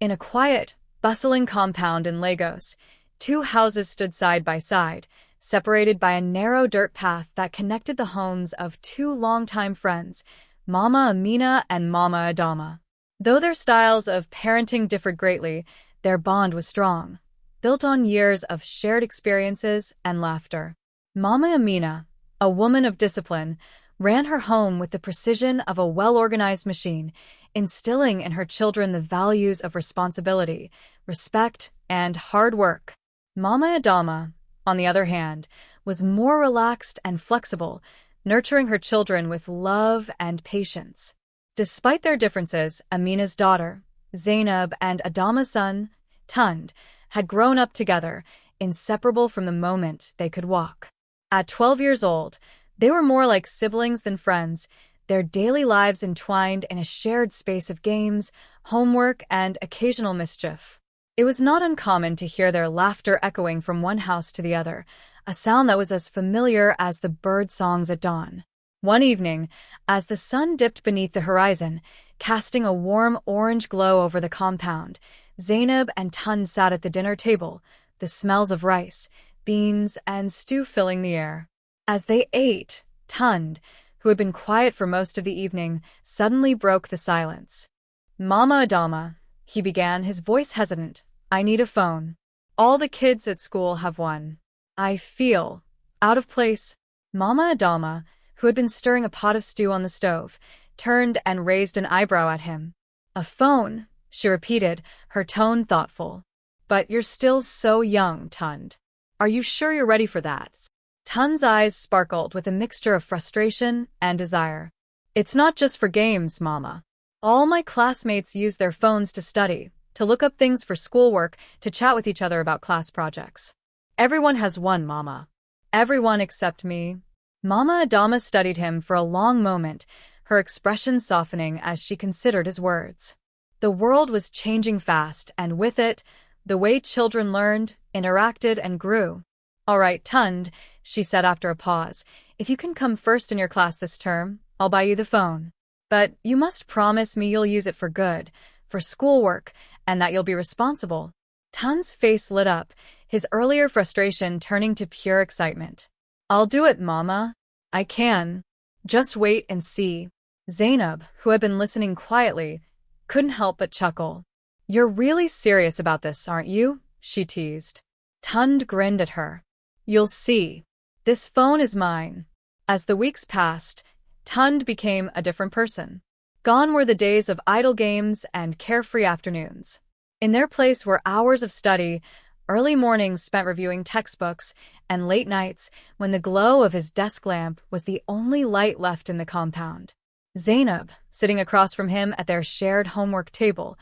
In a quiet, bustling compound in Lagos, two houses stood side by side, separated by a narrow dirt path that connected the homes of two longtime friends, Mama Amina and Mama Adama. Though their styles of parenting differed greatly, their bond was strong, built on years of shared experiences and laughter. Mama Amina, a woman of discipline, ran her home with the precision of a well-organized machine, instilling in her children the values of responsibility, respect, and hard work. Mama Adama, on the other hand, was more relaxed and flexible, nurturing her children with love and patience. Despite their differences, Amina's daughter, Zainab, and Adama's son, Tunde, had grown up together, inseparable from the moment they could walk. At 12 years old, they were more like siblings than friends, their daily lives entwined in a shared space of games, homework, and occasional mischief. It was not uncommon to hear their laughter echoing from one house to the other, a sound that was as familiar as the bird songs at dawn. One evening, as the sun dipped beneath the horizon, casting a warm orange glow over the compound, Zainab and Tunde sat at the dinner table, the smells of rice, beans, and stew filling the air. As they ate, Tunde, who had been quiet for most of the evening, suddenly broke the silence. "Mama Adama," he began, his voice hesitant, "I need a phone. All the kids at school have one. I feel out of place." Mama Adama, who had been stirring a pot of stew on the stove, turned and raised an eyebrow at him. "A phone," she repeated, her tone thoughtful. "But you're still so young, Tunde. Are you sure you're ready for that?" Tunde's eyes sparkled with a mixture of frustration and desire. "It's not just for games, Mama. All my classmates use their phones to study, to look up things for schoolwork, to chat with each other about class projects. Everyone has one, Mama. Everyone except me." Mama Adama studied him for a long moment, her expression softening as she considered his words. The world was changing fast, and with it, the way children learned, interacted, and grew. "All right, Tunde," she said after a pause, "if you can come first in your class this term, I'll buy you the phone. But you must promise me you'll use it for good, for schoolwork, and that you'll be responsible." Tunde's face lit up, his earlier frustration turning to pure excitement. "I'll do it, Mama. I can. Just wait and see." Zainab, who had been listening quietly, couldn't help but chuckle. "You're really serious about this, aren't you?" she teased. Tunde grinned at her. "You'll see. This phone is mine." As the weeks passed, Tunde became a different person. Gone were the days of idle games and carefree afternoons. In their place were hours of study, early mornings spent reviewing textbooks, and late nights when the glow of his desk lamp was the only light left in the compound. Zainab, sitting across from him at their shared homework table,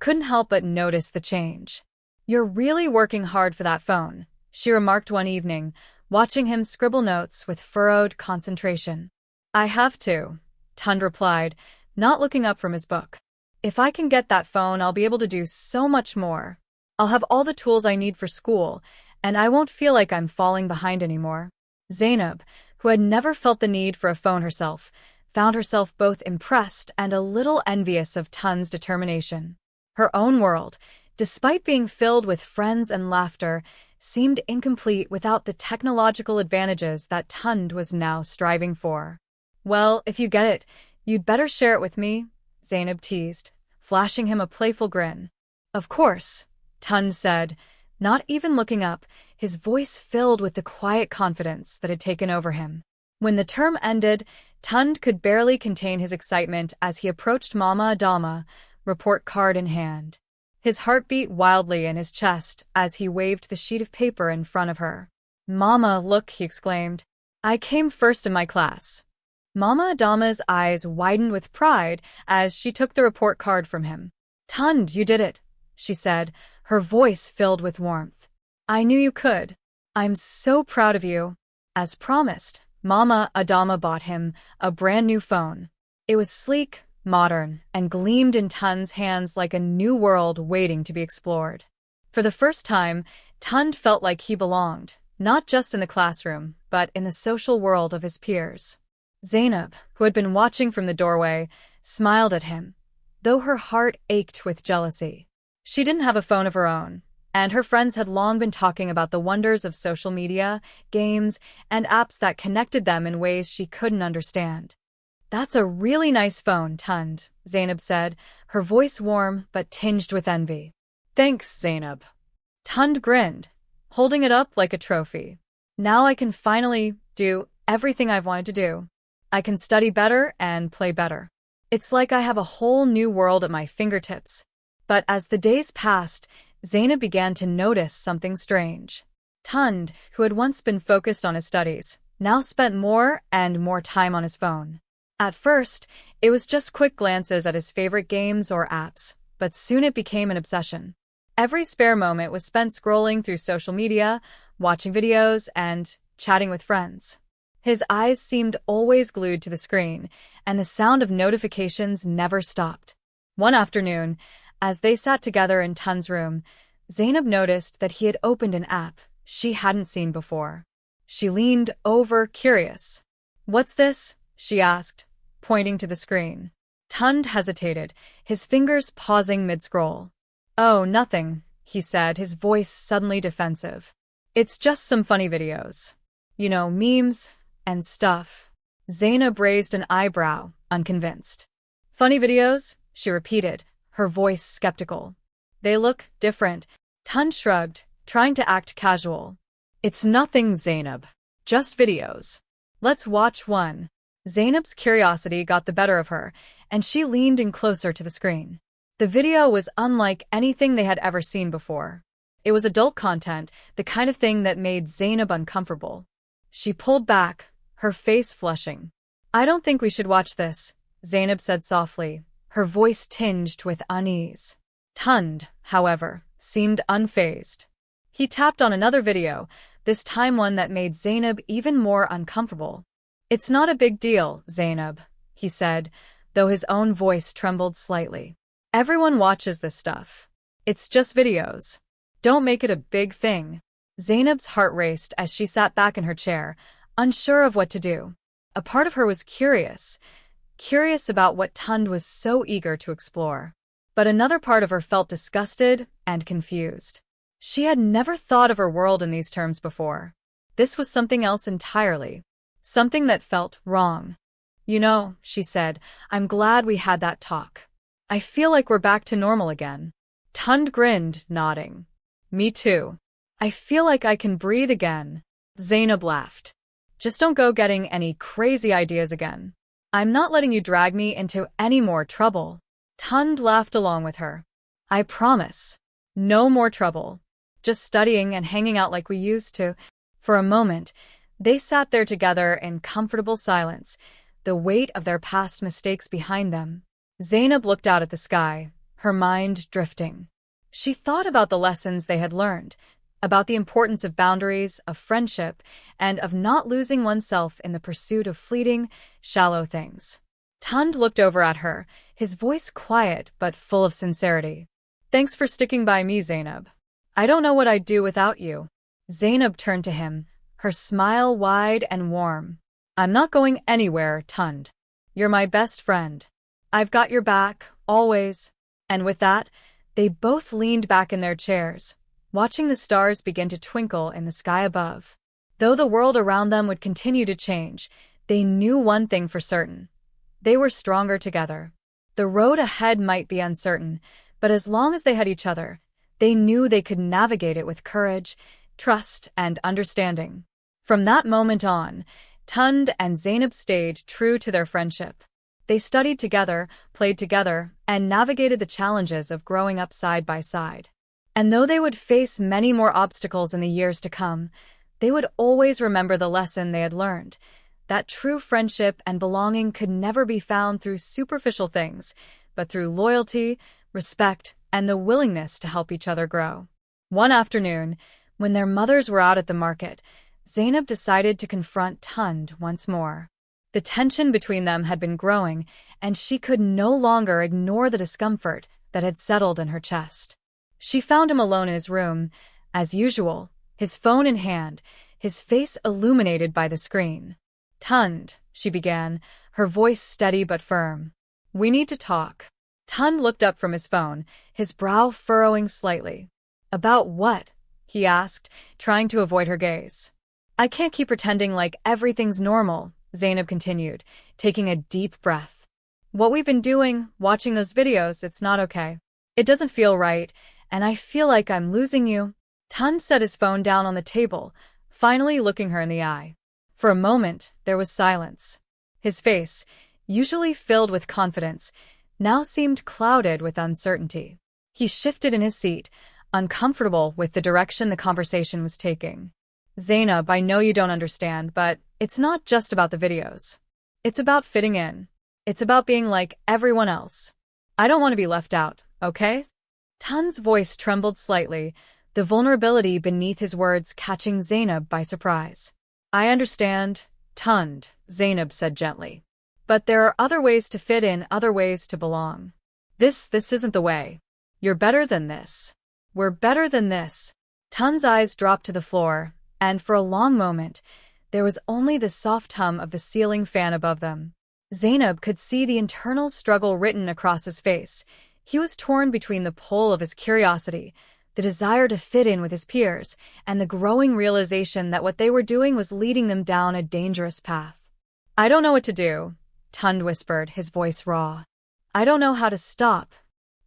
couldn't help but notice the change. "You're really working hard for that phone," she remarked one evening, watching him scribble notes with furrowed concentration. "I have to," Tunde replied, not looking up from his book. "If I can get that phone, I'll be able to do so much more. I'll have all the tools I need for school, and I won't feel like I'm falling behind anymore." Zainab, who had never felt the need for a phone herself, found herself both impressed and a little envious of Tunde's determination. Her own world, despite being filled with friends and laughter, seemed incomplete without the technological advantages that Tunde was now striving for. "Well, if you get it, you'd better share it with me," Zainab teased, flashing him a playful grin. "Of course," Tunde said, not even looking up, his voice filled with the quiet confidence that had taken over him. When the term ended, Tunde could barely contain his excitement as he approached Mama Adama, report card in hand. His heart beat wildly in his chest as he waved the sheet of paper in front of her. "Mama, look," he exclaimed. "I came first in my class." Mama Adama's eyes widened with pride as she took the report card from him. "Tunde, you did it," she said, her voice filled with warmth. "I knew you could. I'm so proud of you." As promised, Mama Adama bought him a brand new phone. It was sleek, modern, and gleamed in Tunde's hands like a new world waiting to be explored. For the first time, Tunde felt like he belonged, not just in the classroom, but in the social world of his peers. Zainab, who had been watching from the doorway, smiled at him, though her heart ached with jealousy. She didn't have a phone of her own, and her friends had long been talking about the wonders of social media, games, and apps that connected them in ways she couldn't understand. "That's a really nice phone, Tunde," Zainab said, her voice warm but tinged with envy. "Thanks, Zainab." Tunde grinned, holding it up like a trophy. "Now I can finally do everything I've wanted to do. I can study better and play better. It's like I have a whole new world at my fingertips." But as the days passed, Zainab began to notice something strange. Tunde, who had once been focused on his studies, now spent more and more time on his phone. At first, it was just quick glances at his favorite games or apps, but soon it became an obsession. Every spare moment was spent scrolling through social media, watching videos, and chatting with friends. His eyes seemed always glued to the screen, and the sound of notifications never stopped. One afternoon, as they sat together in Tunde's room, Zainab noticed that he had opened an app she hadn't seen before. She leaned over, curious. "What's this?" she asked, pointing to the screen. Tunde hesitated, his fingers pausing mid-scroll. "Oh, nothing," he said, his voice suddenly defensive. "It's just some funny videos. You know, memes and stuff." Zainab raised an eyebrow, unconvinced. "Funny videos?" she repeated, her voice skeptical. "They look different." Tunde shrugged, trying to act casual. "It's nothing, Zainab. Just videos. Let's watch one." Zainab's curiosity got the better of her, and she leaned in closer to the screen. The video was unlike anything they had ever seen before. It was adult content, the kind of thing that made Zainab uncomfortable. She pulled back, her face flushing. "I don't think we should watch this," Zainab said softly, her voice tinged with unease. Tunde, however, seemed unfazed. He tapped on another video, this time one that made Zainab even more uncomfortable. "It's not a big deal, Zainab," he said, though his own voice trembled slightly. "Everyone watches this stuff. It's just videos. Don't make it a big thing." Zainab's heart raced as she sat back in her chair, unsure of what to do. A part of her was curious about what Tunde was so eager to explore. But another part of her felt disgusted and confused. She had never thought of her world in these terms before. This was something else entirely. Something that felt wrong. "You know," she said, "I'm glad we had that talk. I feel like we're back to normal again." Tunde grinned, nodding. "Me too. I feel like I can breathe again." Zainab laughed. "Just don't go getting any crazy ideas again. I'm not letting you drag me into any more trouble." Tunde laughed along with her. "I promise. No more trouble. Just studying and hanging out like we used to." For a moment, they sat there together in comfortable silence, the weight of their past mistakes behind them. Zainab looked out at the sky, her mind drifting. She thought about the lessons they had learned, about the importance of boundaries, of friendship, and of not losing oneself in the pursuit of fleeting, shallow things. Tunde looked over at her, his voice quiet but full of sincerity. "Thanks for sticking by me, Zainab. I don't know what I'd do without you." Zainab turned to him, her smile wide and warm. "I'm not going anywhere, Tunde. You're my best friend. I've got your back, always." And with that, they both leaned back in their chairs, watching the stars begin to twinkle in the sky above. Though the world around them would continue to change, they knew one thing for certain. They were stronger together. The road ahead might be uncertain, but as long as they had each other, they knew they could navigate it with courage, trust, and understanding. From that moment on, Tunde and Zainab stayed true to their friendship. They studied together, played together, and navigated the challenges of growing up side by side. And though they would face many more obstacles in the years to come, they would always remember the lesson they had learned, that true friendship and belonging could never be found through superficial things, but through loyalty, respect, and the willingness to help each other grow. One afternoon, when their mothers were out at the market, Zainab decided to confront Tunde once more. The tension between them had been growing, and she could no longer ignore the discomfort that had settled in her chest. She found him alone in his room, as usual, his phone in hand, his face illuminated by the screen. "Tunde," she began, her voice steady but firm. "We need to talk. Tund looked up from his phone, his brow furrowing slightly. About what? He asked, trying to avoid her gaze. I can't keep pretending like everything's normal, Zainab continued, taking a deep breath. What we've been doing, watching those videos, it's not okay. It doesn't feel right, and I feel like I'm losing you. Tund set his phone down on the table, finally looking her in the eye. For a moment, there was silence. His face, usually filled with confidence, now seemed clouded with uncertainty. He shifted in his seat, uncomfortable with the direction the conversation was taking. Zainab, I know you don't understand, but it's not just about the videos. It's about fitting in. It's about being like everyone else. I don't want to be left out, okay? Tund's voice trembled slightly, the vulnerability beneath his words catching Zainab by surprise. I understand, Tund, Zainab said gently. But there are other ways to fit in, other ways to belong. This isn't the way. You're better than this. We're better than this. Tund's eyes dropped to the floor, and for a long moment, there was only the soft hum of the ceiling fan above them. Zainab could see the internal struggle written across his face. He was torn between the pull of his curiosity, the desire to fit in with his peers, and the growing realization that what they were doing was leading them down a dangerous path. I don't know what to do, Tund whispered, his voice raw. I don't know how to stop.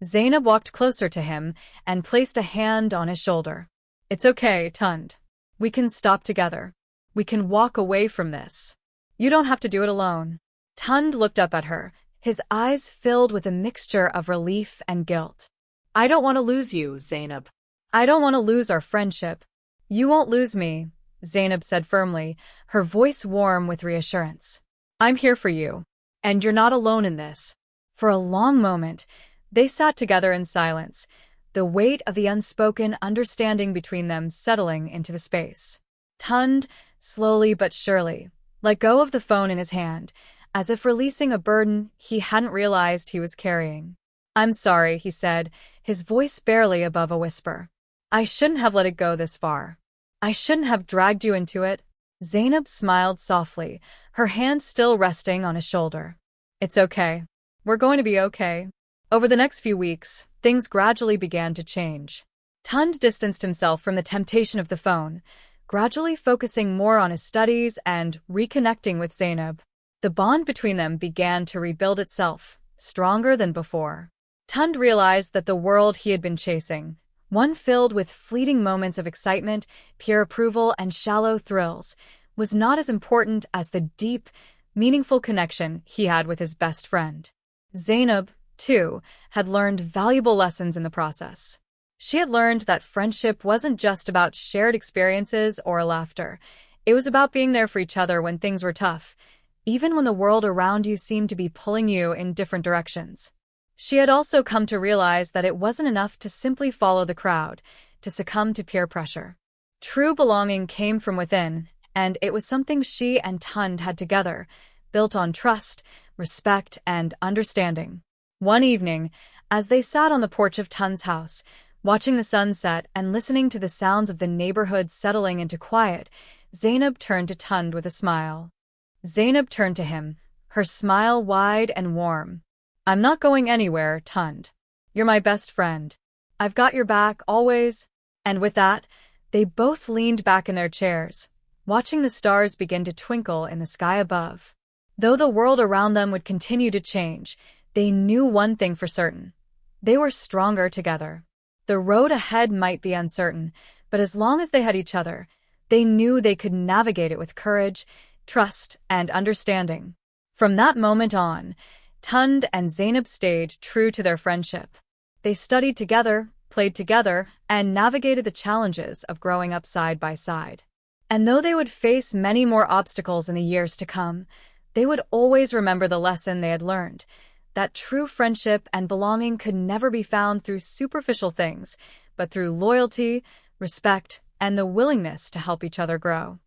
Zainab walked closer to him and placed a hand on his shoulder. It's okay, Tund. We can stop together. We can walk away from this. You don't have to do it alone. Tund looked up at her, his eyes filled with a mixture of relief and guilt. I don't want to lose you, Zainab. I don't want to lose our friendship. You won't lose me, Zainab said firmly, her voice warm with reassurance. I'm here for you. And you're not alone in this. For a long moment, they sat together in silence, the weight of the unspoken understanding between them settling into the space. Tund, slowly but surely, let go of the phone in his hand, as if releasing a burden he hadn't realized he was carrying. I'm sorry, he said, his voice barely above a whisper. I shouldn't have let it go this far. I shouldn't have dragged you into it. Zainab smiled softly, her hand still resting on his shoulder. It's okay. We're going to be okay. Over the next few weeks, things gradually began to change. Tund distanced himself from the temptation of the phone, gradually focusing more on his studies and reconnecting with Zainab. The bond between them began to rebuild itself, stronger than before. Tund realized that the world he had been chasing, one filled with fleeting moments of excitement, peer approval, and shallow thrills, was not as important as the deep, meaningful connection he had with his best friend. Zainab, too, had learned valuable lessons in the process. She had learned that friendship wasn't just about shared experiences or laughter. It was about being there for each other when things were tough, even when the world around you seemed to be pulling you in different directions. She had also come to realize that it wasn't enough to simply follow the crowd, to succumb to peer pressure. True belonging came from within, and it was something she and Tund had together, built on trust, respect, and understanding. One evening, as they sat on the porch of Tund's house, watching the sunset and listening to the sounds of the neighborhood settling into quiet, Zainab turned to Tund with a smile. Zainab turned to him, her smile wide and warm. I'm not going anywhere, Tund. You're my best friend. I've got your back, always. And with that, they both leaned back in their chairs, watching the stars begin to twinkle in the sky above. Though the world around them would continue to change, they knew one thing for certain. They were stronger together. The road ahead might be uncertain, but as long as they had each other, they knew they could navigate it with courage, trust, and understanding. From that moment on, Tund and Zainab stayed true to their friendship. They studied together, played together, and navigated the challenges of growing up side by side. And though they would face many more obstacles in the years to come, they would always remember the lesson they had learned, that true friendship and belonging could never be found through superficial things, but through loyalty, respect, and the willingness to help each other grow.